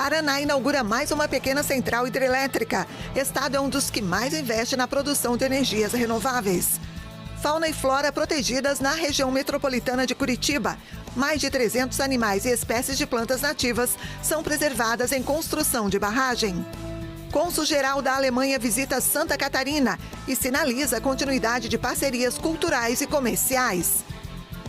Paraná inaugura mais uma pequena central hidrelétrica. Estado é um dos que mais investe na produção de energias renováveis. Fauna e flora protegidas na região metropolitana de Curitiba. Mais de 300 animais e espécies de plantas nativas são preservadas em construção de barragem. Cônsul-Geral da Alemanha visita Santa Catarina e sinaliza a continuidade de parcerias culturais e comerciais.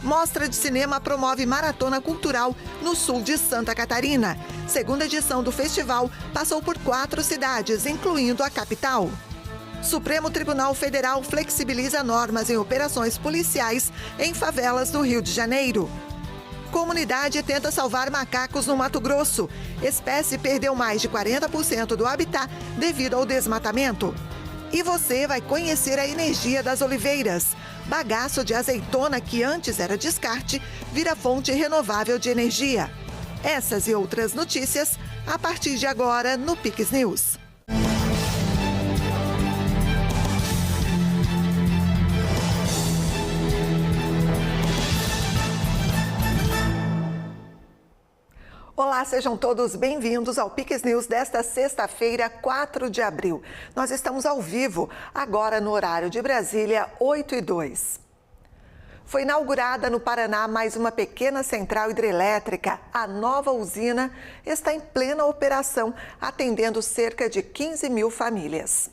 Mostra de Cinema promove maratona cultural no sul de Santa Catarina. Segunda edição do festival passou por 4 cidades, incluindo a capital. Supremo Tribunal Federal flexibiliza normas em operações policiais em favelas do Rio de Janeiro. Comunidade tenta salvar macacos no Mato Grosso. Espécie perdeu mais de 40% do habitat devido ao desmatamento. E você vai conhecer a energia das oliveiras. Bagaço de azeitona que antes era descarte, vira fonte renovável de energia. Essas e outras notícias a partir de agora no Pix News. Olá, sejam todos bem-vindos ao Pix News desta sexta-feira, 4 de abril. Nós estamos ao vivo, agora no horário de Brasília, 8h02. Foi inaugurada no Paraná mais uma pequena central hidrelétrica. A nova usina está em plena operação, atendendo cerca de 15 mil famílias.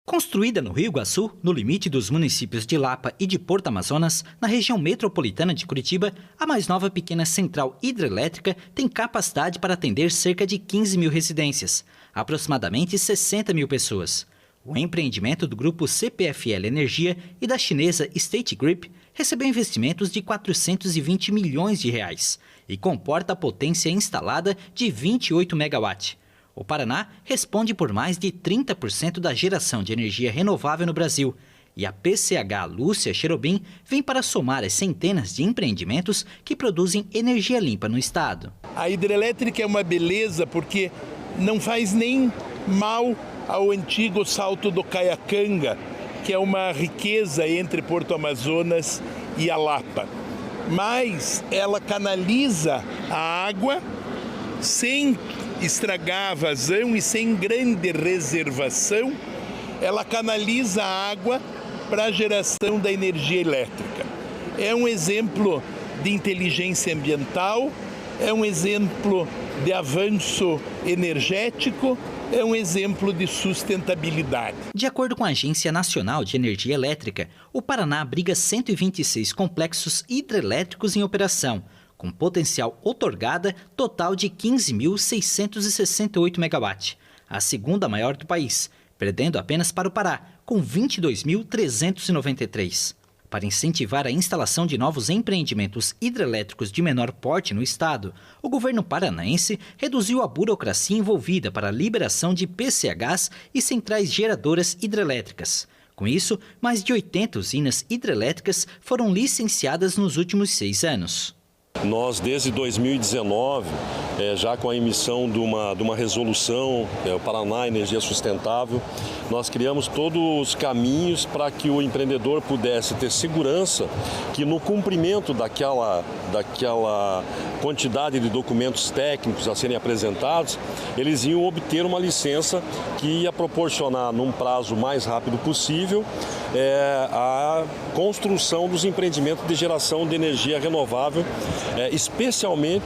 Construída no Rio Iguaçu, no limite dos municípios de Lapa e de Porto Amazonas, na região metropolitana de Curitiba, a mais nova pequena central hidrelétrica tem capacidade para atender cerca de 15 mil residências, aproximadamente 60 mil pessoas. O empreendimento do grupo CPFL Energia e da chinesa State Grid recebeu investimentos de 420 milhões de reais e comporta a potência instalada de 28 megawatts. O Paraná responde por mais de 30% da geração de energia renovável no Brasil. E a PCH Lúcia Cherobim vem para somar as centenas de empreendimentos que produzem energia limpa no estado. A hidrelétrica é uma beleza porque não faz nem mal ao antigo Salto do Caiacanga, que é uma riqueza entre Porto Amazonas e a Lapa. Mas ela canaliza a água sem estragar a vazão e sem grande reservação, ela canaliza a água para a geração da energia elétrica. É um exemplo de inteligência ambiental, é um exemplo de avanço energético, é um exemplo de sustentabilidade. De acordo com a Agência Nacional de Energia Elétrica, o Paraná abriga 126 complexos hidrelétricos em operação, com potencial outorgada total de 15.668 megawatts, a segunda maior do país, perdendo apenas para o Pará, com 22.393. Para incentivar a instalação de novos empreendimentos hidrelétricos de menor porte no estado, o governo paranaense reduziu a burocracia envolvida para a liberação de PCHs e centrais geradoras hidrelétricas. Com isso, mais de 80 usinas hidrelétricas foram licenciadas nos últimos 6 anos. Nós, desde 2019, já com a emissão de uma resolução, o Paraná Energia Sustentável, nós criamos todos os caminhos para que o empreendedor pudesse ter segurança que no cumprimento daquela quantidade de documentos técnicos a serem apresentados, eles iam obter uma licença que ia proporcionar, num prazo mais rápido possível, a construção dos empreendimentos de geração de energia renovável, especialmente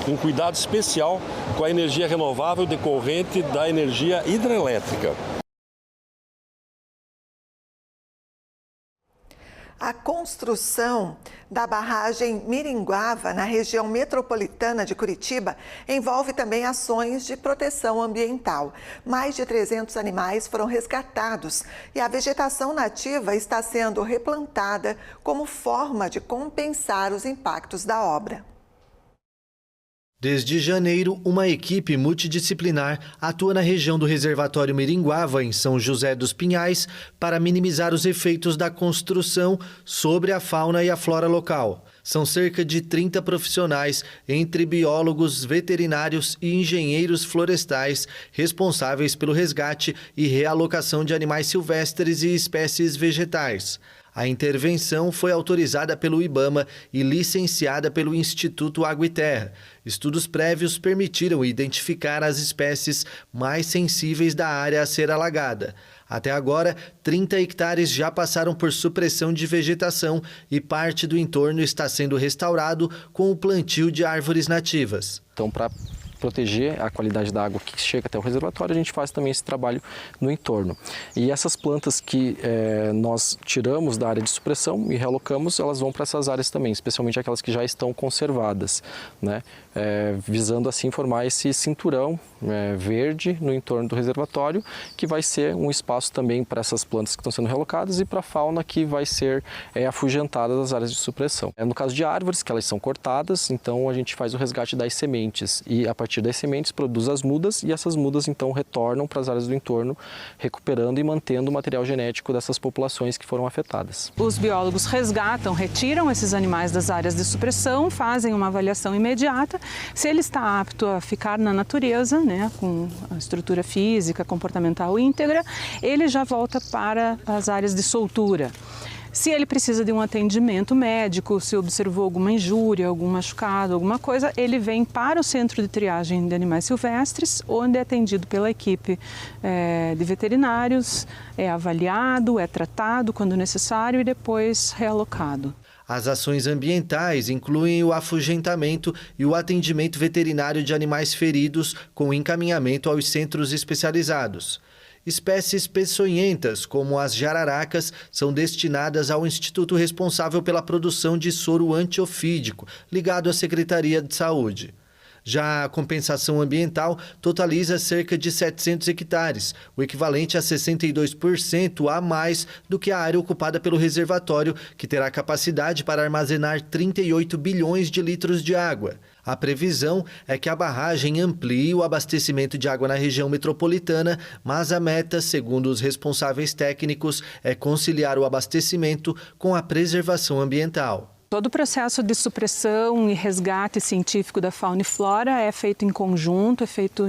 um cuidado especial com a energia renovável decorrente da energia hidrelétrica. A construção da barragem Miringuava, na região metropolitana de Curitiba, envolve também ações de proteção ambiental. Mais de 300 animais foram resgatados e a vegetação nativa está sendo replantada como forma de compensar os impactos da obra. Desde janeiro, uma equipe multidisciplinar atua na região do reservatório Miringuava, em São José dos Pinhais, para minimizar os efeitos da construção sobre a fauna e a flora local. São cerca de 30 profissionais, entre biólogos, veterinários e engenheiros florestais, responsáveis pelo resgate e realocação de animais silvestres e espécies vegetais. A intervenção foi autorizada pelo IBAMA e licenciada pelo Instituto Água e Terra. Estudos prévios permitiram identificar as espécies mais sensíveis da área a ser alagada. Até agora, 30 hectares já passaram por supressão de vegetação e parte do entorno está sendo restaurado com o plantio de árvores nativas. Então, para proteger a qualidade da água que chega até o reservatório, a gente faz também esse trabalho no entorno. E essas plantas que nós tiramos da área de supressão e realocamos, elas vão para essas áreas também, especialmente aquelas que já estão conservadas, né? Visando assim formar esse cinturão verde no entorno do reservatório, que vai ser um espaço também para essas plantas que estão sendo realocadas e para a fauna que vai ser afugentada das áreas de supressão. No caso de árvores, que elas são cortadas, então a gente faz o resgate das sementes e a partir das sementes produz as mudas e essas mudas então retornam para as áreas do entorno, recuperando e mantendo o material genético dessas populações que foram afetadas. Os biólogos resgatam, retiram esses animais das áreas de supressão, fazem uma avaliação imediata. Se ele está apto a ficar na natureza, né, com a estrutura física, comportamental íntegra, ele já volta para as áreas de soltura. Se ele precisa de um atendimento médico, se observou alguma injúria, algum machucado, alguma coisa, ele vem para o centro de triagem de animais silvestres, onde é atendido pela equipe de veterinários, é avaliado, é tratado quando necessário e depois realocado. As ações ambientais incluem o afugentamento e o atendimento veterinário de animais feridos com encaminhamento aos centros especializados. Espécies peçonhentas, como as jararacas, são destinadas ao instituto responsável pela produção de soro antiofídico, ligado à Secretaria de Saúde. Já a compensação ambiental totaliza cerca de 700 hectares, o equivalente a 62% a mais do que a área ocupada pelo reservatório, que terá capacidade para armazenar 38 bilhões de litros de água. A previsão é que a barragem amplie o abastecimento de água na região metropolitana, mas a meta, segundo os responsáveis técnicos, é conciliar o abastecimento com a preservação ambiental. Todo o processo de supressão e resgate científico da fauna e flora é feito em conjunto, é feito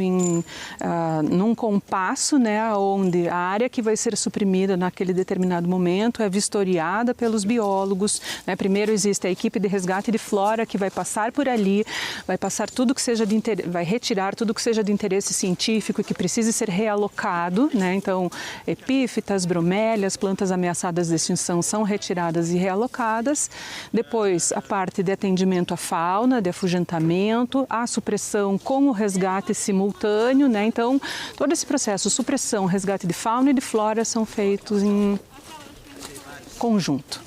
num compasso, né, onde a área que vai ser suprimida naquele determinado momento é vistoriada pelos biólogos, né? Primeiro existe a equipe de resgate de flora que vai passar por ali, vai passar tudo que seja vai retirar tudo que seja de interesse científico e que precise ser realocado, né? Então, epífitas, bromélias, plantas ameaçadas de extinção são retiradas e realocadas. Depois, a parte de atendimento à fauna, de afugentamento, a supressão com o resgate simultâneo, né? Então, todo esse processo, supressão, resgate de fauna e de flora são feitos em conjunto.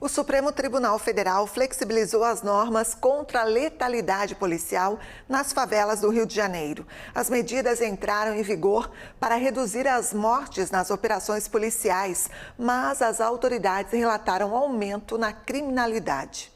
O Supremo Tribunal Federal flexibilizou as normas contra a letalidade policial nas favelas do Rio de Janeiro. As medidas entraram em vigor para reduzir as mortes nas operações policiais, mas as autoridades relataram aumento na criminalidade.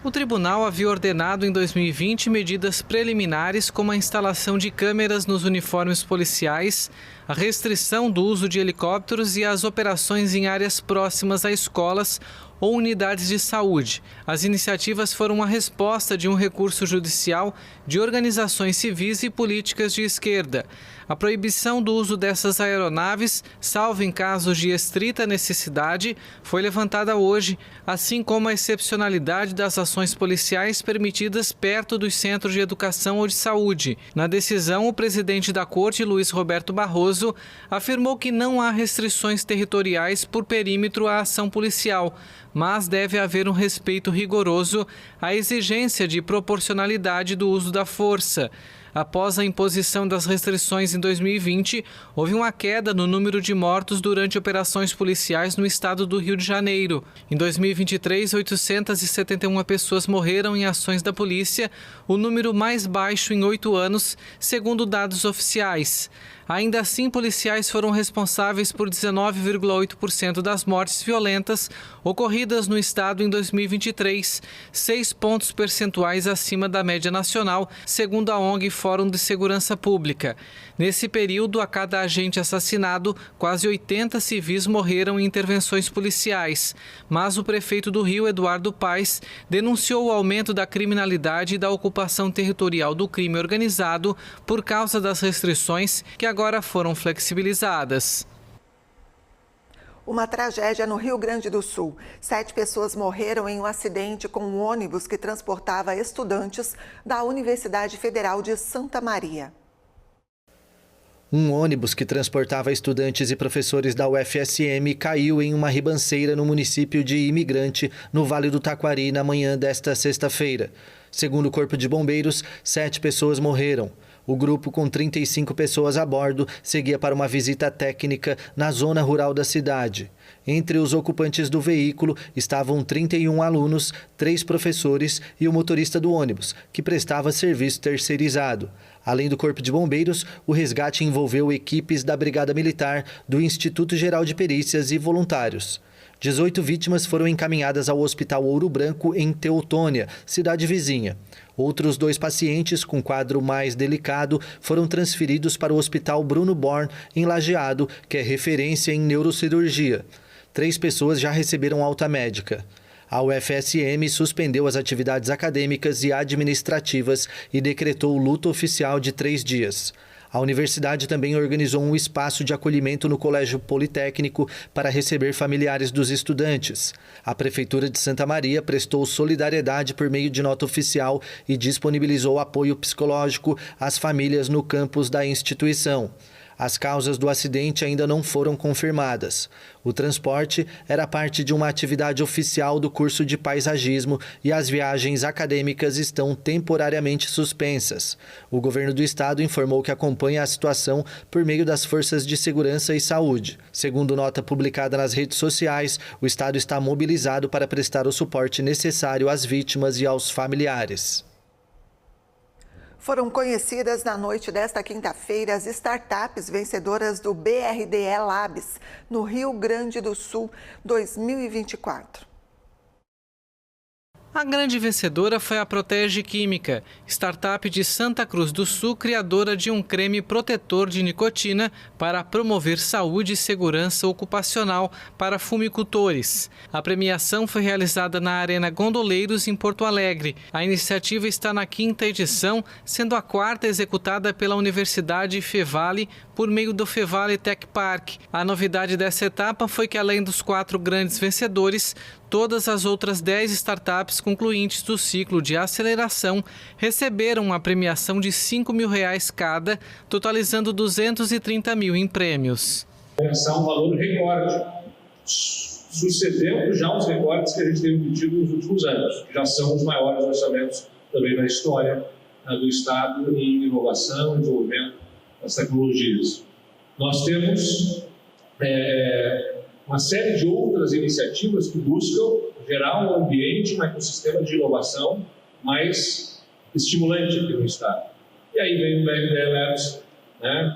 O tribunal havia ordenado em 2020 medidas preliminares como a instalação de câmeras nos uniformes policiais, a restrição do uso de helicópteros e as operações em áreas próximas a escolas ou unidades de saúde. As iniciativas foram uma resposta de um recurso judicial de organizações civis e políticas de esquerda. A proibição do uso dessas aeronaves, salvo em casos de estrita necessidade, foi levantada hoje, assim como a excepcionalidade das ações policiais permitidas perto dos centros de educação ou de saúde. Na decisão, o presidente da Corte, Luiz Roberto Barroso, afirmou que não há restrições territoriais por perímetro à ação policial, mas deve haver um respeito rigoroso à exigência de proporcionalidade do uso da força. Após a imposição das restrições em 2020, houve uma queda no número de mortos durante operações policiais no estado do Rio de Janeiro. Em 2023, 871 pessoas morreram em ações da polícia, o número mais baixo em 8 anos, segundo dados oficiais. Ainda assim, policiais foram responsáveis por 19,8% das mortes violentas ocorridas no estado em 2023, 6 pontos percentuais acima da média nacional, segundo a ONG Fórum de Segurança Pública. Nesse período, a cada agente assassinado, quase 80 civis morreram em intervenções policiais. Mas o prefeito do Rio, Eduardo Paes, denunciou o aumento da criminalidade e da ocupação territorial do crime organizado por causa das restrições que agora foram flexibilizadas. Uma tragédia no Rio Grande do Sul. 7 pessoas morreram em um acidente com um ônibus que transportava estudantes da Universidade Federal de Santa Maria. Um ônibus que transportava estudantes e professores da UFSM caiu em uma ribanceira no município de Imigrante, no Vale do Taquari, na manhã desta sexta-feira. Segundo o Corpo de Bombeiros, 7 pessoas morreram. O grupo, com 35 pessoas a bordo, seguia para uma visita técnica na zona rural da cidade. Entre os ocupantes do veículo estavam 31 alunos, 3 professores e o motorista do ônibus, que prestava serviço terceirizado. Além do Corpo de Bombeiros, o resgate envolveu equipes da Brigada Militar, do Instituto Geral de Perícias e voluntários. 18 vítimas foram encaminhadas ao Hospital Ouro Branco, em Teutônia, cidade vizinha. Outros 2 pacientes com quadro mais delicado foram transferidos para o Hospital Bruno Born, em Lajeado, que é referência em neurocirurgia. 3 pessoas já receberam alta médica. A UFSM suspendeu as atividades acadêmicas e administrativas e decretou luto oficial de 3 dias. A universidade também organizou um espaço de acolhimento no Colégio Politécnico para receber familiares dos estudantes. A Prefeitura de Santa Maria prestou solidariedade por meio de nota oficial e disponibilizou apoio psicológico às famílias no campus da instituição. As causas do acidente ainda não foram confirmadas. O transporte era parte de uma atividade oficial do curso de paisagismo e as viagens acadêmicas estão temporariamente suspensas. O governo do estado informou que acompanha a situação por meio das forças de segurança e saúde. Segundo nota publicada nas redes sociais, o estado está mobilizado para prestar o suporte necessário às vítimas e aos familiares. Foram conhecidas na noite desta quinta-feira as startups vencedoras do BRDE Labs, no Rio Grande do Sul 2024. A grande vencedora foi a Protege Química, startup de Santa Cruz do Sul, criadora de um creme protetor de nicotina para promover saúde e segurança ocupacional para fumicultores. A premiação foi realizada na Arena Gondoleiros, em Porto Alegre. A iniciativa está na 5ª edição, sendo a 4ª executada pela Universidade Fevale por meio do Fevale Tech Park. A novidade dessa etapa foi que, além dos 4 grandes vencedores, todas as outras 10 startups concluintes do ciclo de aceleração receberam uma premiação de R$ 5.000 cada, totalizando R$ 230 mil em prêmios. Esse é um valor recorde, sucedendo já os recordes que a gente tem obtido nos últimos anos, que já são os maiores orçamentos também da história do Estado em inovação e desenvolvimento das tecnologias. Nós temos uma série de outras iniciativas que buscam gerar um ambiente, um ecossistema de inovação mais estimulante aqui no Estado. E aí vem o BRDE Labs,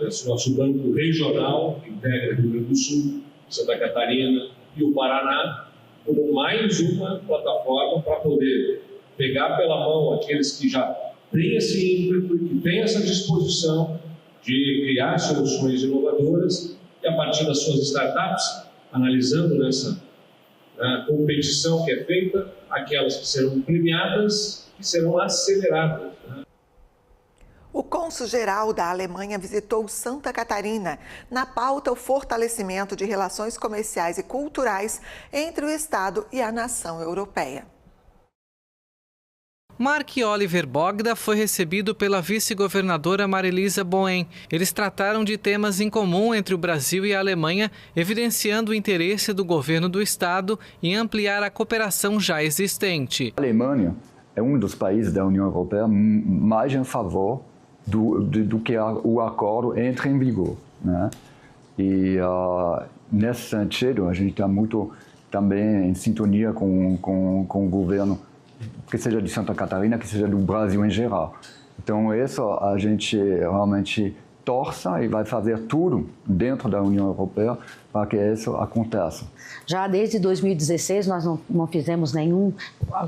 esse nosso banco regional, que integra Rio Grande do Sul, Santa Catarina e o Paraná, como mais uma plataforma para poder pegar pela mão aqueles que já têm esse ímpeto, que têm essa disposição de criar soluções inovadoras e, a partir das suas startups, analisando nessa competição que é feita, aquelas que serão premiadas e serão aceleradas. O cônsul-geral da Alemanha visitou Santa Catarina. Na pauta, o fortalecimento de relações comerciais e culturais entre o Estado e a nação europeia. Mark Oliver Bogda foi recebido pela vice-governadora Marilisa Boen. Eles trataram de temas em comum entre o Brasil e a Alemanha, evidenciando o interesse do governo do estado em ampliar a cooperação já existente. A Alemanha é um dos países da União Europeia mais em favor do que o acordo entre em vigor, né? E nesse sentido, a gente está muito também em sintonia com o governo, que seja de Santa Catarina, que seja do Brasil em geral. Então, isso a gente realmente torça e vai fazer tudo dentro da União Europeia para que isso aconteça. Já desde 2016 nós não fizemos nenhum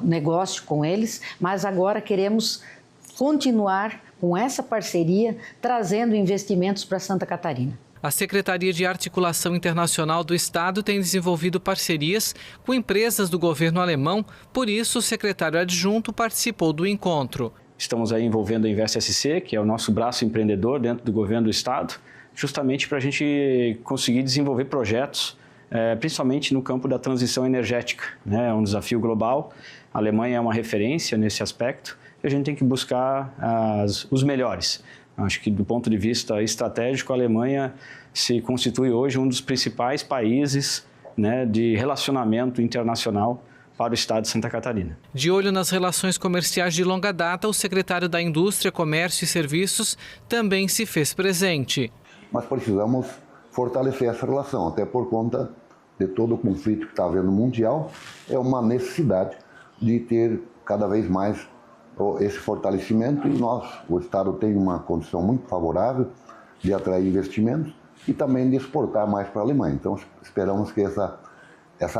negócio com eles, mas agora queremos continuar com essa parceria, trazendo investimentos para Santa Catarina. A Secretaria de Articulação Internacional do Estado tem desenvolvido parcerias com empresas do governo alemão, por isso o secretário adjunto participou do encontro. Estamos aí envolvendo a Invest SC, que é o nosso braço empreendedor dentro do governo do Estado, justamente para a gente conseguir desenvolver projetos principalmente no campo da transição energética, né? É um desafio global, a Alemanha é uma referência nesse aspecto e a gente tem que buscar os melhores. Acho que do ponto de vista estratégico, a Alemanha se constitui hoje um dos principais países, né, de relacionamento internacional para o estado de Santa Catarina. De olho nas relações comerciais de longa data, o secretário da Indústria, Comércio e Serviços também se fez presente. Mas precisamos fortalecer essa relação, até por conta de todo o conflito que está havendo mundial, é uma necessidade de ter cada vez mais esse fortalecimento e o Estado tem uma condição muito favorável de atrair investimentos e também de exportar mais para a Alemanha. Então esperamos que essa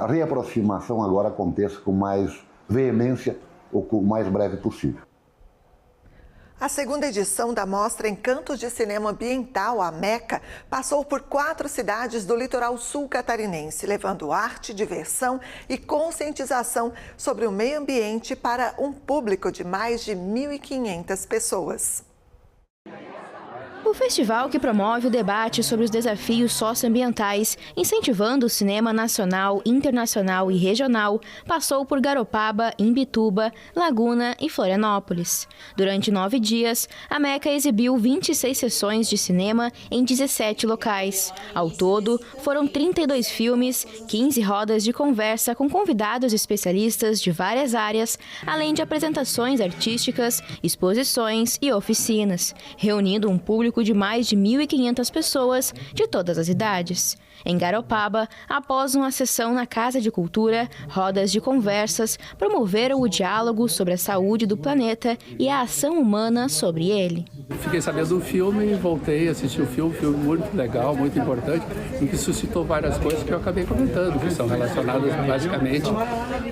reaproximação agora aconteça com mais veemência ou com o mais breve possível. A segunda edição da Mostra Encantos de Cinema Ambiental, a MECA, passou por 4 cidades do litoral sul catarinense, levando arte, diversão e conscientização sobre o meio ambiente para um público de mais de 1.500 pessoas. O festival que promove o debate sobre os desafios socioambientais, incentivando o cinema nacional, internacional e regional, passou por Garopaba, Imbituba, Laguna e Florianópolis. Durante 9 dias, a MECA exibiu 26 sessões de cinema em 17 locais. Ao todo, foram 32 filmes, 15 rodas de conversa com convidados especialistas de várias áreas, além de apresentações artísticas, exposições e oficinas, reunindo um público de mais de 1.500 pessoas de todas as idades. Em Garopaba, após uma sessão na Casa de Cultura, rodas de conversas promoveram o diálogo sobre a saúde do planeta e a ação humana sobre ele. Fiquei sabendo do filme e voltei a assistir o filme muito legal, muito importante, em que suscitou várias coisas que eu acabei comentando, que são relacionadas basicamente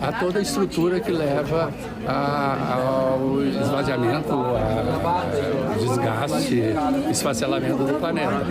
a toda a estrutura que leva ao esvaziamento, ao desgaste, esfacelamento do planeta.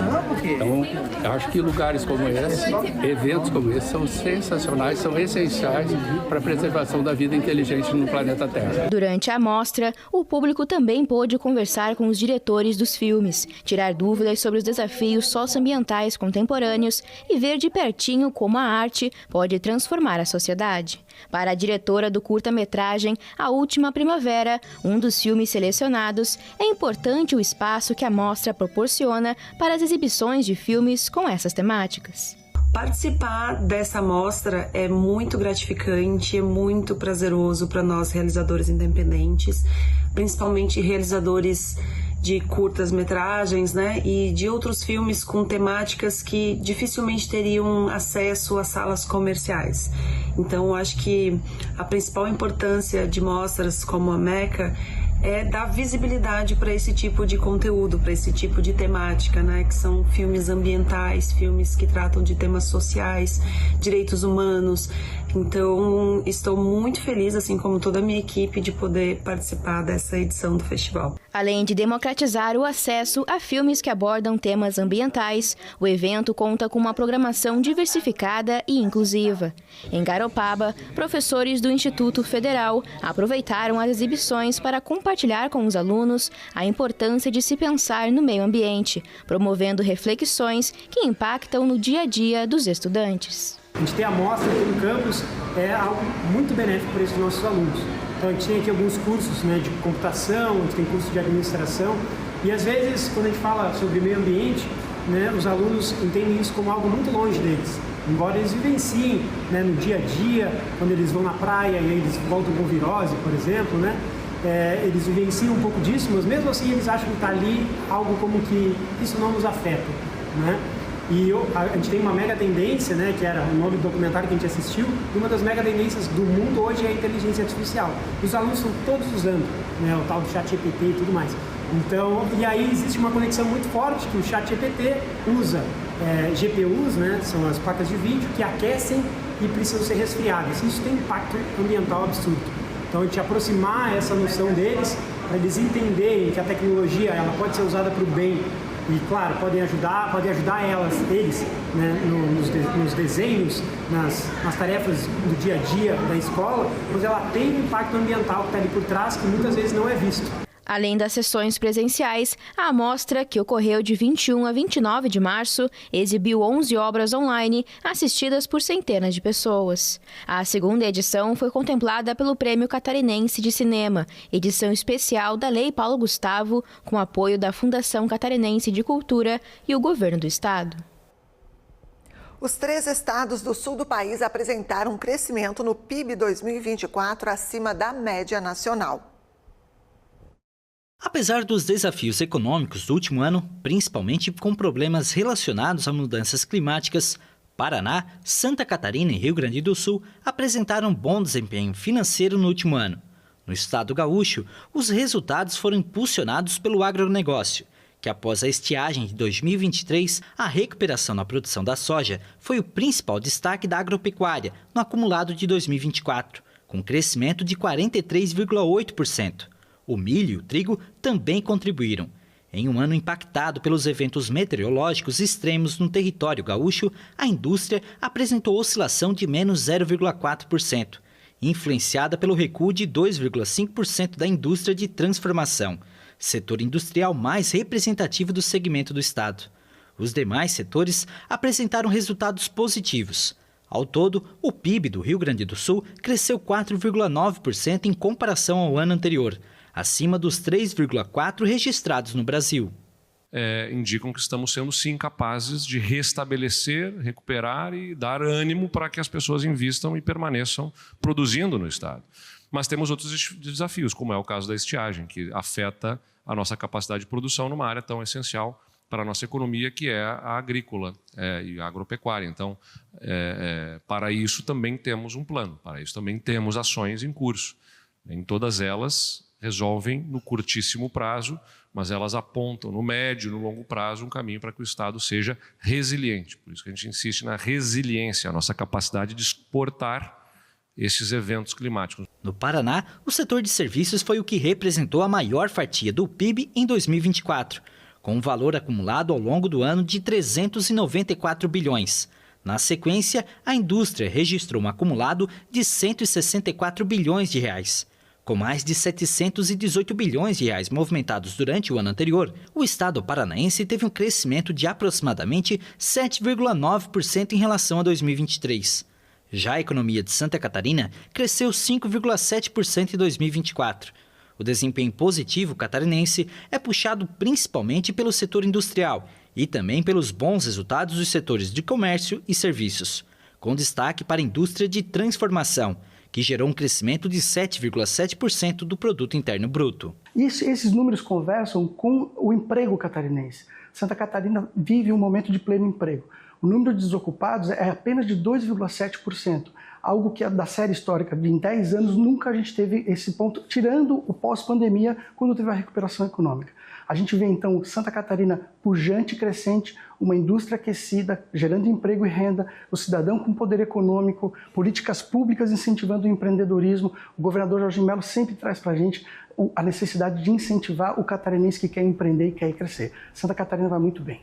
Então, eu acho que lugares como esse, eventos como esse, são sensacionais, são essenciais para a preservação da vida inteligente no planeta Terra. Durante a mostra, o público também pôde conversar com os diretores dos filmes, tirar dúvidas sobre os desafios socioambientais contemporâneos e ver de pertinho como a arte pode transformar a sociedade. Para a diretora do curta-metragem A Última Primavera, um dos filmes selecionados, é importante o espaço que a mostra proporciona para as exibições de filmes com essas temáticas. Participar dessa mostra é muito gratificante, é muito prazeroso para nós realizadores independentes, principalmente realizadores de curtas-metragens, né, e de outros filmes com temáticas que dificilmente teriam acesso a salas comerciais. Então, acho que a principal importância de mostras como a MECA é dar visibilidade para esse tipo de conteúdo, para esse tipo de temática, né? Que são filmes ambientais, filmes que tratam de temas sociais, direitos humanos. Então, estou muito feliz, assim como toda a minha equipe, de poder participar dessa edição do festival. Além de democratizar o acesso a filmes que abordam temas ambientais, o evento conta com uma programação diversificada e inclusiva. Em Garopaba, professores do Instituto Federal aproveitaram as exibições para compartilhar com os alunos a importância de se pensar no meio ambiente, promovendo reflexões que impactam no dia a dia dos estudantes. A gente tem a mostra aqui no campus, é algo muito benéfico para esses nossos alunos. Então a gente tem aqui alguns cursos, né, de computação, a gente tem curso de administração e às vezes quando a gente fala sobre meio ambiente, né, os alunos entendem isso como algo muito longe deles. Embora eles vivenciem, né, no dia a dia, quando eles vão na praia e aí eles voltam com virose, por exemplo, né, eles vivenciam um pouco disso, mas mesmo assim eles acham que está ali algo como que isso não nos afeta, né? E a gente tem uma mega tendência, né, que era o nome do documentário que a gente assistiu, e uma das mega tendências do mundo hoje é a inteligência artificial. Os alunos estão todos usando, né, o tal do ChatGPT e tudo mais. Então, e aí existe uma conexão muito forte que o ChatGPT usa GPUs, né, são as placas de vídeo, que aquecem e precisam ser resfriadas. Isso tem impacto ambiental absurdo. Então, a gente aproximar essa noção deles, para eles entenderem que a tecnologia ela pode ser usada para o bem, e claro, pode ajudar eles, né, nos desenhos, nas tarefas do dia a dia da escola, mas ela tem um impacto ambiental que está ali por trás que muitas vezes não é visto. Além das sessões presenciais, a amostra, que ocorreu de 21 a 29 de março, exibiu 11 obras online assistidas por centenas de pessoas. A segunda edição foi contemplada pelo Prêmio Catarinense de Cinema, edição especial da Lei Paulo Gustavo, com apoio da Fundação Catarinense de Cultura e o Governo do Estado. Os 3 estados do sul do país apresentaram um crescimento no PIB 2024 acima da média nacional. Apesar dos desafios econômicos do último ano, principalmente com problemas relacionados a mudanças climáticas, Paraná, Santa Catarina e Rio Grande do Sul apresentaram bom desempenho financeiro no último ano. No estado gaúcho, os resultados foram impulsionados pelo agronegócio, que após a estiagem de 2023, a recuperação na produção da soja foi o principal destaque da agropecuária no acumulado de 2024, com crescimento de 43,8%. O milho e o trigo também contribuíram. Em um ano impactado pelos eventos meteorológicos extremos no território gaúcho, a indústria apresentou oscilação de menos 0,4%, influenciada pelo recuo de 2,5% da indústria de transformação, setor industrial mais representativo do segmento do estado. Os demais setores apresentaram resultados positivos. Ao todo, o PIB do Rio Grande do Sul cresceu 4,9% em comparação ao ano anterior, acima dos 3,4% registrados no Brasil. Indicam que estamos sendo, sim, capazes de restabelecer, recuperar e dar ânimo para que as pessoas invistam e permaneçam produzindo no estado. Mas temos outros desafios, como é o caso da estiagem, que afeta a nossa capacidade de produção numa área tão essencial para a nossa economia, que é a agrícola e a agropecuária. Então, para isso também temos um plano, para isso também temos ações em curso. Nem todas elas resolvem no curtíssimo prazo, mas elas apontam no médio e no longo prazo um caminho para que o Estado seja resiliente. Por isso que a gente insiste na resiliência, a nossa capacidade de exportar esses eventos climáticos. No Paraná, o setor de serviços foi o que representou a maior fatia do PIB em 2024, com um valor acumulado ao longo do ano de 394 bilhões. Na sequência, a indústria registrou um acumulado de 164 bilhões de reais. Com mais de 718 bilhões de reais movimentados durante o ano anterior, o estado paranaense teve um crescimento de aproximadamente 7,9% em relação a 2023. Já a economia de Santa Catarina cresceu 5,7% em 2024. O desempenho positivo catarinense é puxado principalmente pelo setor industrial e também pelos bons resultados dos setores de comércio e serviços, com destaque para a indústria de transformação, que gerou um crescimento de 7,7% do produto interno bruto. Esses números conversam com o emprego catarinense. Santa Catarina vive um momento de pleno emprego. O número de desocupados é apenas de 2,7%, algo que da série histórica de em 10 anos nunca a gente teve esse ponto, tirando o pós-pandemia, quando teve a recuperação econômica. A gente vê então Santa Catarina pujante e crescente, uma indústria aquecida, gerando emprego e renda, o cidadão com poder econômico, políticas públicas incentivando o empreendedorismo. O governador Jorginho Melo sempre traz para a gente a necessidade de incentivar o catarinense que quer empreender e quer crescer. Santa Catarina vai muito bem.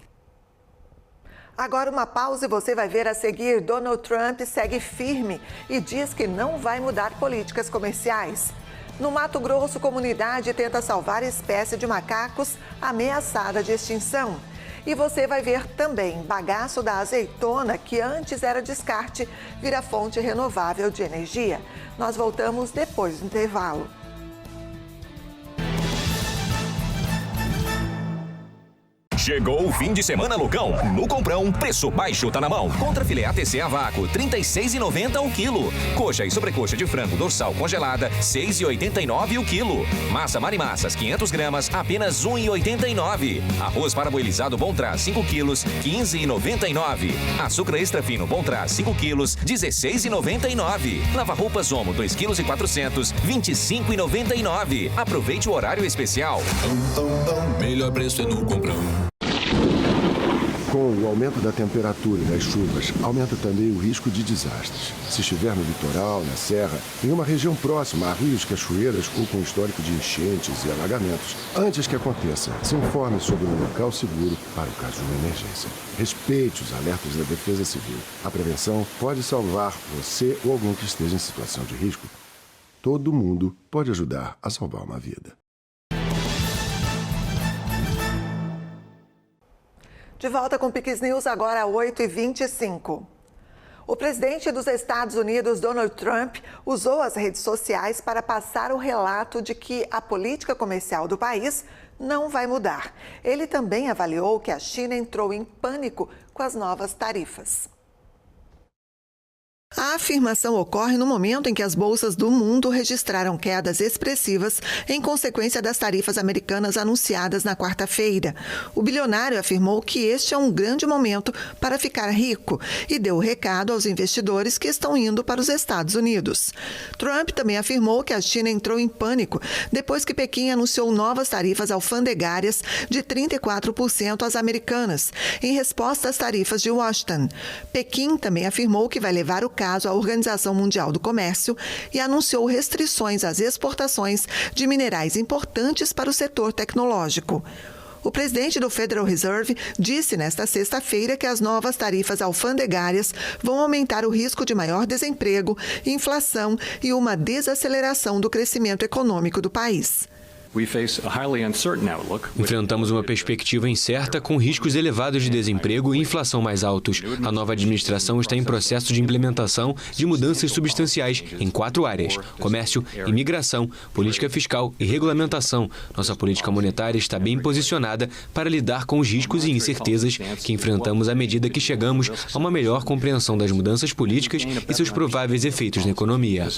Agora uma pausa e você vai ver a seguir. Donald Trump segue firme e diz que não vai mudar políticas comerciais. No Mato Grosso, comunidade tenta salvar espécie de macacos ameaçada de extinção. E você vai ver também bagaço da azeitona, que antes era descarte, vira fonte renovável de energia. Nós voltamos depois do intervalo. Chegou o fim de semana Lucão. No Comprão, preço baixo tá na mão. Contra filé ATC a vácuo, R$ 36,90 o quilo. Coxa e sobrecoxa de frango dorsal congelada, R$ 6,89 o quilo. Massa Marimassas, 500 gramas, apenas R$ 1,89. Arroz parboilizado Bom Trás, 5 quilos, R$ 15,99. Açúcar extra fino Bom Trás, 5 quilos, R$ 16,99. Lava-roupas Omo, 2 quilos e 400, R$ 25,99. Aproveite o horário especial. Melhor preço é no Comprão. Com o aumento da temperatura e das chuvas, aumenta também o risco de desastres. Se estiver no litoral, na serra, em uma região próxima a rios, cachoeiras ou com histórico de enchentes e alagamentos, antes que aconteça, se informe sobre um local seguro para o caso de uma emergência. Respeite os alertas da Defesa Civil. A prevenção pode salvar você ou alguém que esteja em situação de risco. Todo mundo pode ajudar a salvar uma vida. De volta com Piques News, agora 8h25. O presidente dos Estados Unidos, Donald Trump, usou as redes sociais para passar o relato de que a política comercial do país não vai mudar. Ele também avaliou que a China entrou em pânico com as novas tarifas. A afirmação ocorre no momento em que as bolsas do mundo registraram quedas expressivas em consequência das tarifas americanas anunciadas na quarta-feira. O bilionário afirmou que este é um grande momento para ficar rico e deu o recado aos investidores que estão indo para os Estados Unidos. Trump também afirmou que a China entrou em pânico depois que Pequim anunciou novas tarifas alfandegárias de 34% às americanas, em resposta às tarifas de Washington. Pequim também afirmou que vai levar o caso à Organização Mundial do Comércio e anunciou restrições às exportações de minerais importantes para o setor tecnológico. O presidente do Federal Reserve disse nesta sexta-feira que as novas tarifas alfandegárias vão aumentar o risco de maior desemprego, inflação e uma desaceleração do crescimento econômico do país. Enfrentamos uma perspectiva incerta com riscos elevados de desemprego e inflação mais altos. A nova administração está em processo de implementação de mudanças substanciais em 4 áreas: comércio, imigração, política fiscal e regulamentação. Nossa política monetária está bem posicionada para lidar com os riscos e incertezas que enfrentamos à medida que chegamos a uma melhor compreensão das mudanças políticas e seus prováveis efeitos na economia.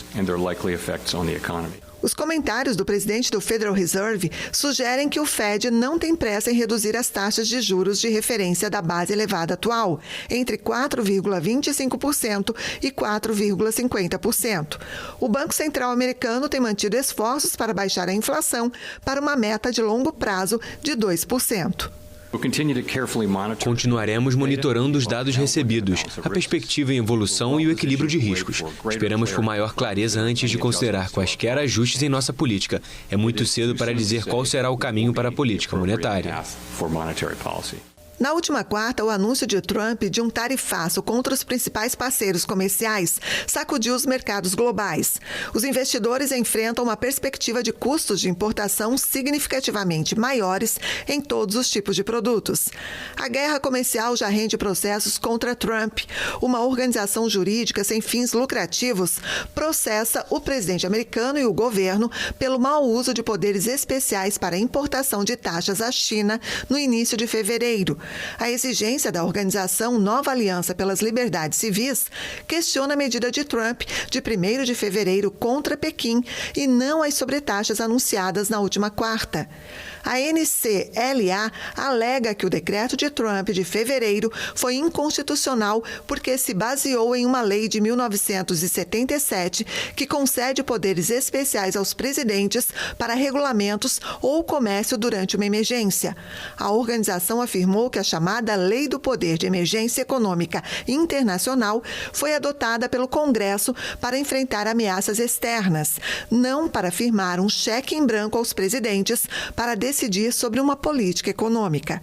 Os comentários do presidente do Federal Reserve sugerem que o Fed não tem pressa em reduzir as taxas de juros de referência da base elevada atual, entre 4,25% e 4,50%. O Banco Central americano tem mantido esforços para baixar a inflação para uma meta de longo prazo de 2%. Continuaremos monitorando os dados recebidos, a perspectiva em evolução e o equilíbrio de riscos. Esperamos por maior clareza antes de considerar quaisquer ajustes em nossa política. É muito cedo para dizer qual será o caminho para a política monetária. Na última quarta, o anúncio de Trump de um tarifaço contra os principais parceiros comerciais sacudiu os mercados globais. Os investidores enfrentam uma perspectiva de custos de importação significativamente maiores em todos os tipos de produtos. A guerra comercial já rende processos contra Trump. Uma organização jurídica sem fins lucrativos processa o presidente americano e o governo pelo mau uso de poderes especiais para a importação de taxas à China no início de fevereiro. A exigência da organização Nova Aliança pelas Liberdades Civis questiona a medida de Trump de 1º de fevereiro contra Pequim e não as sobretaxas anunciadas na última quarta. A NCLA alega que o decreto de Trump de fevereiro foi inconstitucional porque se baseou em uma lei de 1977 que concede poderes especiais aos presidentes para regulamentos ou comércio durante uma emergência. A organização afirmou que a chamada Lei do Poder de Emergência Econômica Internacional foi adotada pelo Congresso para enfrentar ameaças externas, não para firmar um cheque em branco aos presidentes para decidir sobre uma política econômica.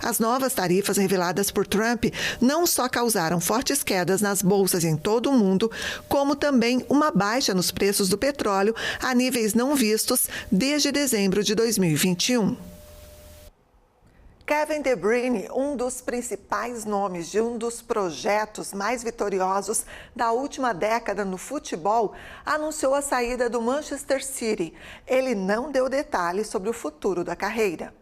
As novas tarifas reveladas por Trump não só causaram fortes quedas nas bolsas em todo o mundo, como também uma baixa nos preços do petróleo a níveis não vistos desde dezembro de 2021. Kevin De Bruyne, um dos principais nomes de um dos projetos mais vitoriosos da última década no futebol, anunciou a saída do Manchester City. Ele não deu detalhes sobre o futuro da carreira.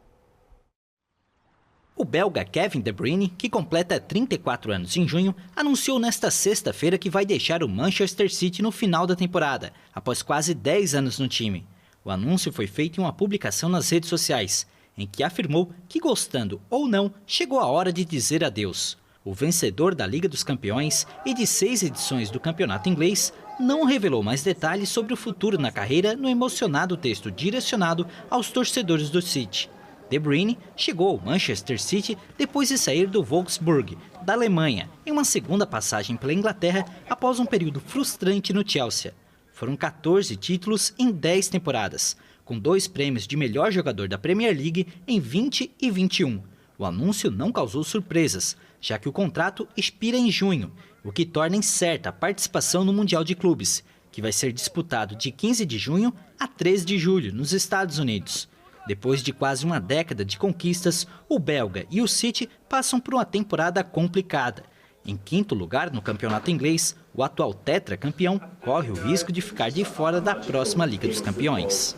O belga Kevin De Bruyne, que completa 34 anos em junho, anunciou nesta sexta-feira que vai deixar o Manchester City no final da temporada, após quase 10 anos no time. O anúncio foi feito em uma publicação nas redes sociais, em que afirmou que, gostando ou não, chegou a hora de dizer adeus. O vencedor da Liga dos Campeões e de 6 edições do campeonato inglês não revelou mais detalhes sobre o futuro na carreira no emocionado texto direcionado aos torcedores do City. De Bruyne chegou ao Manchester City depois de sair do Wolfsburg, da Alemanha, em uma segunda passagem pela Inglaterra após um período frustrante no Chelsea. Foram 14 títulos em 10 temporadas, com 2 prêmios de melhor jogador da Premier League em 20 e 21. O anúncio não causou surpresas, já que o contrato expira em junho, o que torna incerta a participação no Mundial de Clubes, que vai ser disputado de 15 de junho a 3 de julho, nos Estados Unidos. Depois de quase uma década de conquistas, o belga e o City passam por uma temporada complicada. Em quinto lugar no campeonato inglês, o atual tetracampeão corre o risco de ficar de fora da próxima Liga dos Campeões.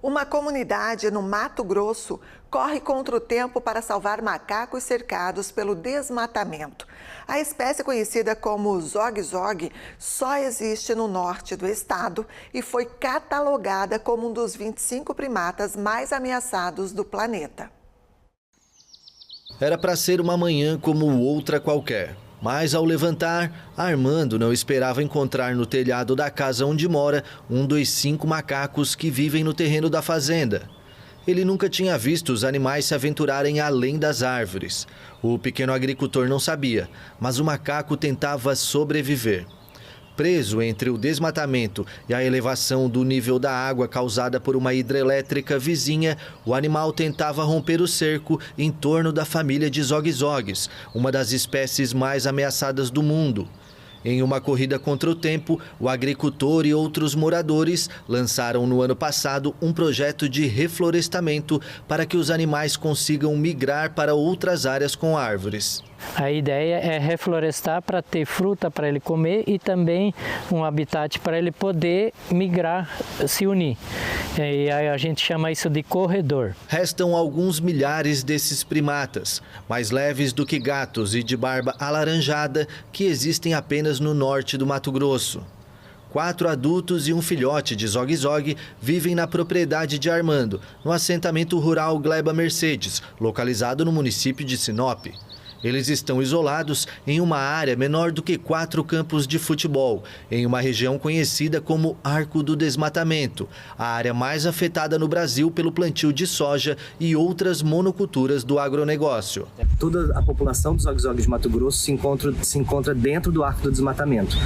Uma comunidade no Mato Grosso corre contra o tempo para salvar macacos cercados pelo desmatamento. A espécie conhecida como zog-zog só existe no norte do estado e foi catalogada como um dos 25 primatas mais ameaçados do planeta. Era para ser uma manhã como outra qualquer. Mas ao levantar, Armando não esperava encontrar no telhado da casa onde mora um dos 5 macacos que vivem no terreno da fazenda. Ele nunca tinha visto os animais se aventurarem além das árvores. O pequeno agricultor não sabia, mas o macaco tentava sobreviver. Preso entre o desmatamento e a elevação do nível da água causada por uma hidrelétrica vizinha, o animal tentava romper o cerco em torno da família de zog-zogs, uma das espécies mais ameaçadas do mundo. Em uma corrida contra o tempo, o agricultor e outros moradores lançaram no ano passado um projeto de reflorestamento para que os animais consigam migrar para outras áreas com árvores. A ideia é reflorestar para ter fruta para ele comer e também um habitat para ele poder migrar, se unir. E aí a gente chama isso de corredor. Restam alguns milhares desses primatas, mais leves do que gatos e de barba alaranjada, que existem apenas no norte do Mato Grosso. 4 adultos e um filhote de zog-zog vivem na propriedade de Armando, no assentamento rural Gleba Mercedes, localizado no município de Sinop. Eles estão isolados em uma área menor do que 4 campos de futebol, em uma região conhecida como Arco do Desmatamento, a área mais afetada no Brasil pelo plantio de soja e outras monoculturas do agronegócio. Toda a população dos zog-zog de Mato Grosso se encontra dentro do Arco do Desmatamento.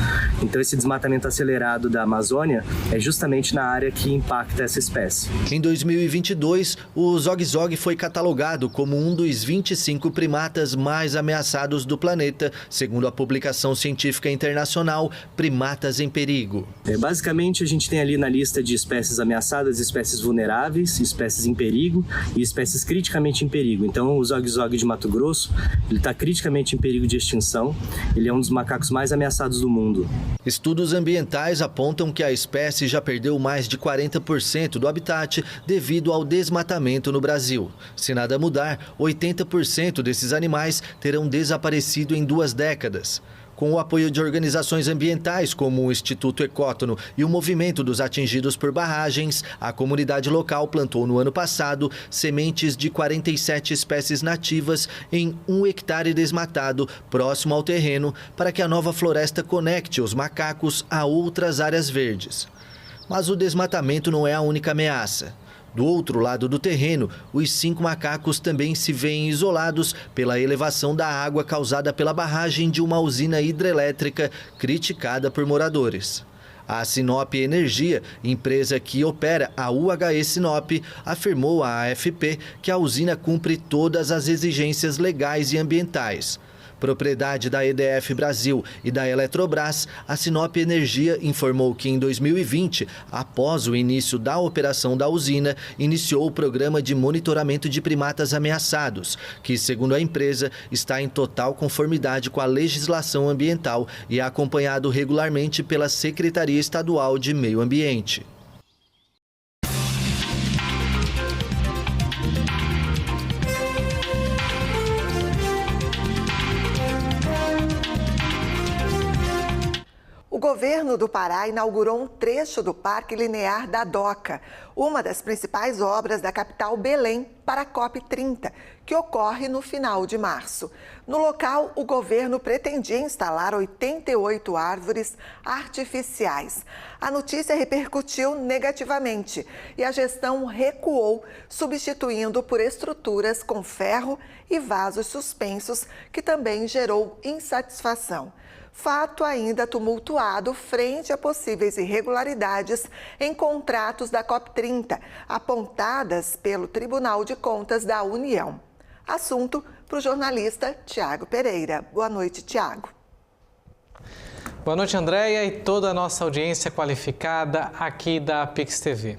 Então esse desmatamento acelerado da Amazônia é justamente na área que impacta essa espécie. Em 2022, o zog-zog foi catalogado como um dos 25 primatas mais ameaçados do planeta, segundo a publicação científica internacional Primatas em Perigo. Basicamente, a gente tem ali na lista de espécies ameaçadas, espécies vulneráveis, espécies em perigo e espécies criticamente em perigo. Então, o zog-zog de Mato Grosso, ele está criticamente em perigo de extinção. Ele é um dos macacos mais ameaçados do mundo. Estudos ambientais apontam que a espécie já perdeu mais de 40% do habitat devido ao desmatamento no Brasil. Se nada mudar, 80% desses animais terão desaparecido em 2 décadas. Com o apoio de organizações ambientais como o Instituto Ecótono e o Movimento dos Atingidos por Barragens, a comunidade local plantou no ano passado sementes de 47 espécies nativas em 1 hectare desmatado próximo ao terreno para que a nova floresta conecte os macacos a outras áreas verdes. Mas o desmatamento não é a única ameaça. Do outro lado do terreno, os 5 macacos também se veem isolados pela elevação da água causada pela barragem de uma usina hidrelétrica criticada por moradores. A Sinop Energia, empresa que opera a UHE Sinop, afirmou à AFP que a usina cumpre todas as exigências legais e ambientais. Propriedade da EDF Brasil e da Eletrobras, a Sinop Energia informou que em 2020, após o início da operação da usina, iniciou o programa de monitoramento de primatas ameaçados, que, segundo a empresa, está em total conformidade com a legislação ambiental e é acompanhado regularmente pela Secretaria Estadual de Meio Ambiente. O governo do Pará inaugurou um trecho do Parque Linear da Doca, uma das principais obras da capital Belém para a COP30, que ocorre no final de março. No local, o governo pretendia instalar 88 árvores artificiais. A notícia repercutiu negativamente e a gestão recuou, substituindo por estruturas com ferro e vasos suspensos, que também gerou insatisfação. Fato ainda tumultuado frente a possíveis irregularidades em contratos da COP30, apontadas pelo Tribunal de Contas da União. Assunto para o jornalista Tiago Pereira. Boa noite, Tiago. Boa noite, Andréia, e toda a nossa audiência qualificada aqui da Pix TV.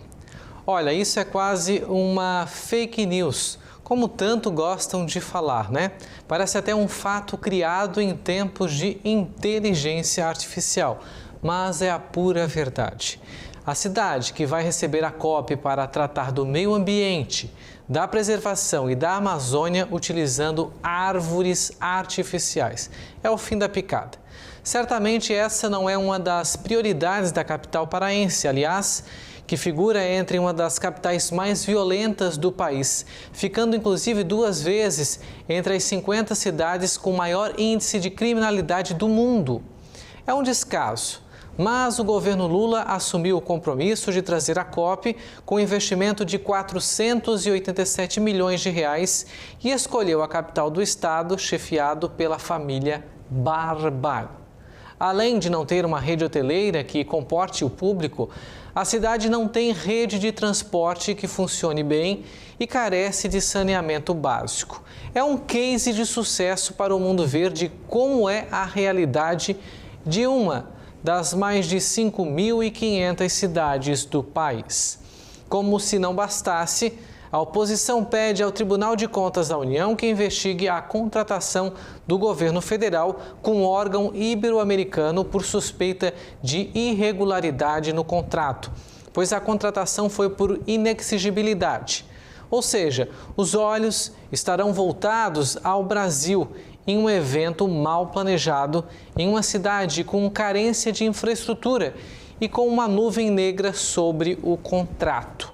Olha, isso é quase uma fake news, como tanto gostam de falar, né? Parece até um fato criado em tempos de inteligência artificial, mas é a pura verdade. A cidade que vai receber a COP para tratar do meio ambiente, da preservação e da Amazônia utilizando árvores artificiais. É o fim da picada. Certamente essa não é uma das prioridades da capital paraense, aliás, que figura entre uma das capitais mais violentas do país, ficando inclusive 2 vezes entre as 50 cidades com maior índice de criminalidade do mundo. É um descaso. Mas o governo Lula assumiu o compromisso de trazer a COP com investimento de 487 milhões de reais e escolheu a capital do estado, chefiado pela família Barbalho. Além de não ter uma rede hoteleira que comporte o público, a cidade não tem rede de transporte que funcione bem e carece de saneamento básico. É um case de sucesso para o mundo ver de como é a realidade de uma das mais de 5.500 cidades do país. Como se não bastasse, a oposição pede ao Tribunal de Contas da União que investigue a contratação do governo federal com o órgão ibero-americano por suspeita de irregularidade no contrato, pois a contratação foi por inexigibilidade. Ou seja, os olhos estarão voltados ao Brasil em um evento mal planejado em uma cidade com carência de infraestrutura e com uma nuvem negra sobre o contrato.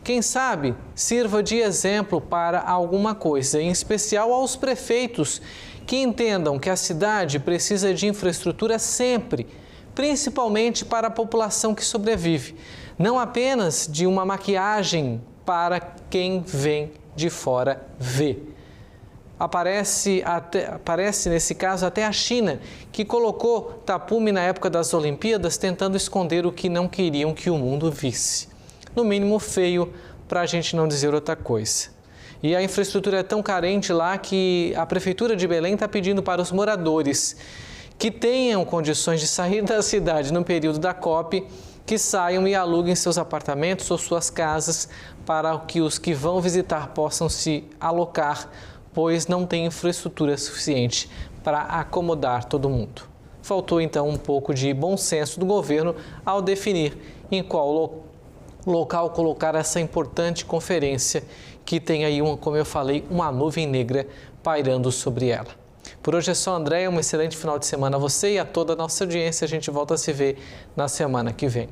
Quem sabe sirva de exemplo para alguma coisa, em especial aos prefeitos que entendam que a cidade precisa de infraestrutura sempre, principalmente para a população que sobrevive, não apenas de uma maquiagem para quem vem de fora ver. Aparece nesse caso até a China, que colocou tapume na época das Olimpíadas tentando esconder o que não queriam que o mundo visse. No mínimo feio, para a gente não dizer outra coisa. E a infraestrutura é tão carente lá que a Prefeitura de Belém está pedindo para os moradores que tenham condições de sair da cidade no período da COP, que saiam e aluguem seus apartamentos ou suas casas para que os que vão visitar possam se alocar, pois não tem infraestrutura suficiente para acomodar todo mundo. Faltou então um pouco de bom senso do governo ao definir em qual local colocar essa importante conferência que tem aí, como eu falei, uma nuvem negra pairando sobre ela. Por hoje é só, Andréia. Um excelente final de semana a você e a toda a nossa audiência. A gente volta a se ver na semana que vem.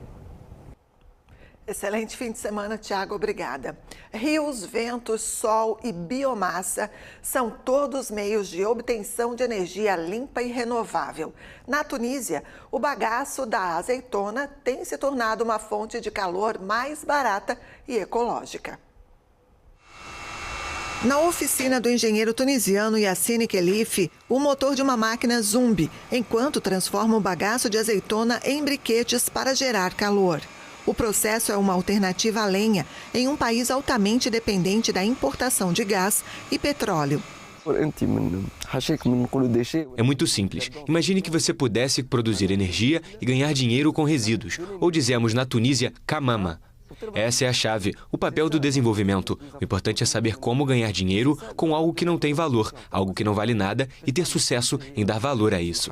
Excelente fim de semana, Tiago. Obrigada. Rios, ventos, sol e biomassa são todos meios de obtenção de energia limpa e renovável. Na Tunísia, o bagaço da azeitona tem se tornado uma fonte de calor mais barata e ecológica. Na oficina do engenheiro tunisiano Yassine Khelif, o motor de uma máquina zumbi, enquanto transforma o bagaço de azeitona em briquetes para gerar calor. O processo é uma alternativa à lenha em um país altamente dependente da importação de gás e petróleo. É muito simples. Imagine que você pudesse produzir energia e ganhar dinheiro com resíduos, ou dizemos na Tunísia, kamama. Essa é a chave, o papel do desenvolvimento. O importante é saber como ganhar dinheiro com algo que não tem valor, algo que não vale nada e ter sucesso em dar valor a isso.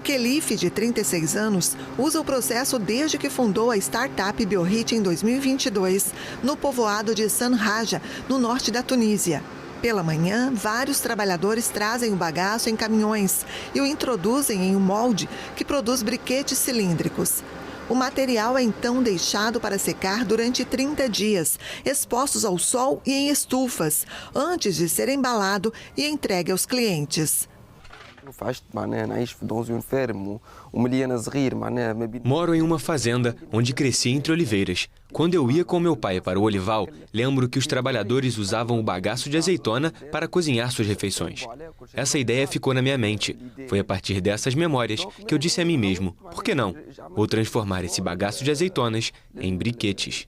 Khelif, de 36 anos, usa o processo desde que fundou a startup Biohit em 2022, no povoado de Sanhaja, no norte da Tunísia. Pela manhã, vários trabalhadores trazem o bagaço em caminhões e o introduzem em um molde que produz briquetes cilíndricos. O material é então deixado para secar durante 30 dias, expostos ao sol e em estufas, antes de ser embalado e entregue aos clientes. Moro em uma fazenda onde cresci entre oliveiras. Quando eu ia com meu pai para o olival, lembro que os trabalhadores usavam o bagaço de azeitona para cozinhar suas refeições. Essa ideia ficou na minha mente. Foi a partir dessas memórias que eu disse a mim mesmo, por que não? Vou transformar esse bagaço de azeitonas em briquetes.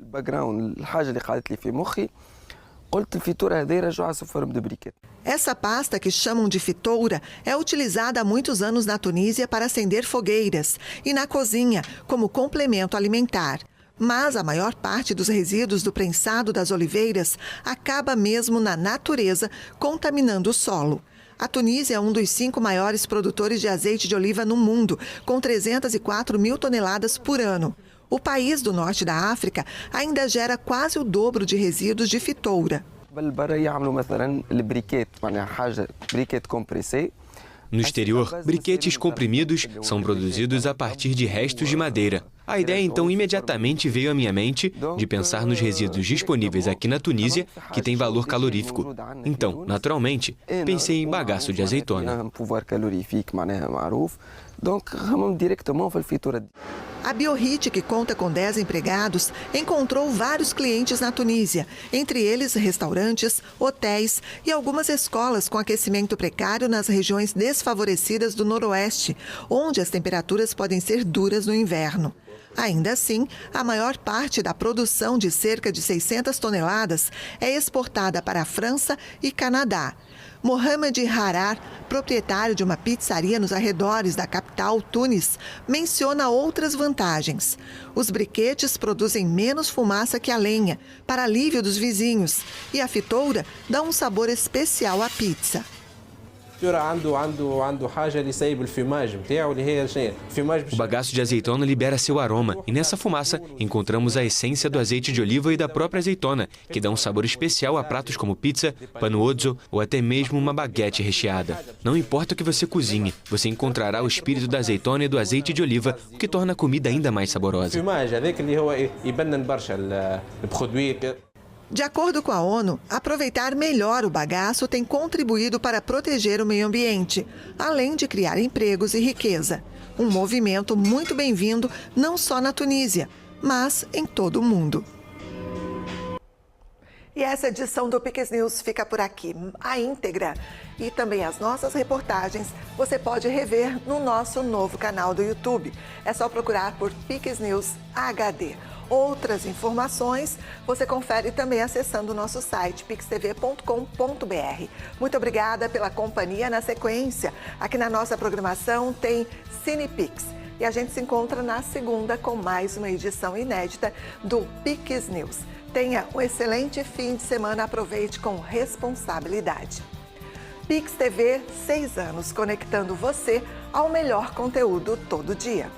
Essa pasta, que chamam de fitoura, é utilizada há muitos anos na Tunísia para acender fogueiras e na cozinha como complemento alimentar. Mas a maior parte dos resíduos do prensado das oliveiras acaba mesmo na natureza, contaminando o solo. A Tunísia é um dos 5 maiores produtores de azeite de oliva no mundo, com 304 mil toneladas por ano. O país do norte da África ainda gera quase o dobro de resíduos de fitoura. No exterior, briquetes comprimidos são produzidos a partir de restos de madeira. A ideia então imediatamente veio à minha mente de pensar nos resíduos disponíveis aqui na Tunísia, que tem valor calorífico. Então, naturalmente, pensei em bagaço de azeitona. A Biohit, que conta com 10 empregados, encontrou vários clientes na Tunísia, entre eles restaurantes, hotéis e algumas escolas com aquecimento precário nas regiões desfavorecidas do noroeste, onde as temperaturas podem ser duras no inverno. Ainda assim, a maior parte da produção de cerca de 600 toneladas é exportada para a França e Canadá. Mohamed Harar, proprietário de uma pizzaria nos arredores da capital, Tunis, menciona outras vantagens. Os briquetes produzem menos fumaça que a lenha, para alívio dos vizinhos, e a fitoura dá um sabor especial à pizza. O bagaço de azeitona libera seu aroma e nessa fumaça encontramos a essência do azeite de oliva e da própria azeitona, que dá um sabor especial a pratos como pizza, panuozzo ou até mesmo uma baguete recheada. Não importa o que você cozinhe, você encontrará o espírito da azeitona e do azeite de oliva, o que torna a comida ainda mais saborosa. De acordo com a ONU, aproveitar melhor o bagaço tem contribuído para proteger o meio ambiente, além de criar empregos e riqueza. Um movimento muito bem-vindo não só na Tunísia, mas em todo o mundo. E essa edição do Piques News fica por aqui. A íntegra e também as nossas reportagens você pode rever no nosso novo canal do YouTube. É só procurar por Piques News HD. Outras informações você confere também acessando o nosso site pixtv.com.br. Muito obrigada pela companhia. Na sequência, aqui na nossa programação tem CinePix. E a gente se encontra na segunda com mais uma edição inédita do Piques News. Tenha um excelente fim de semana. Aproveite com responsabilidade. Pix TV, 6 anos conectando você ao melhor conteúdo todo dia.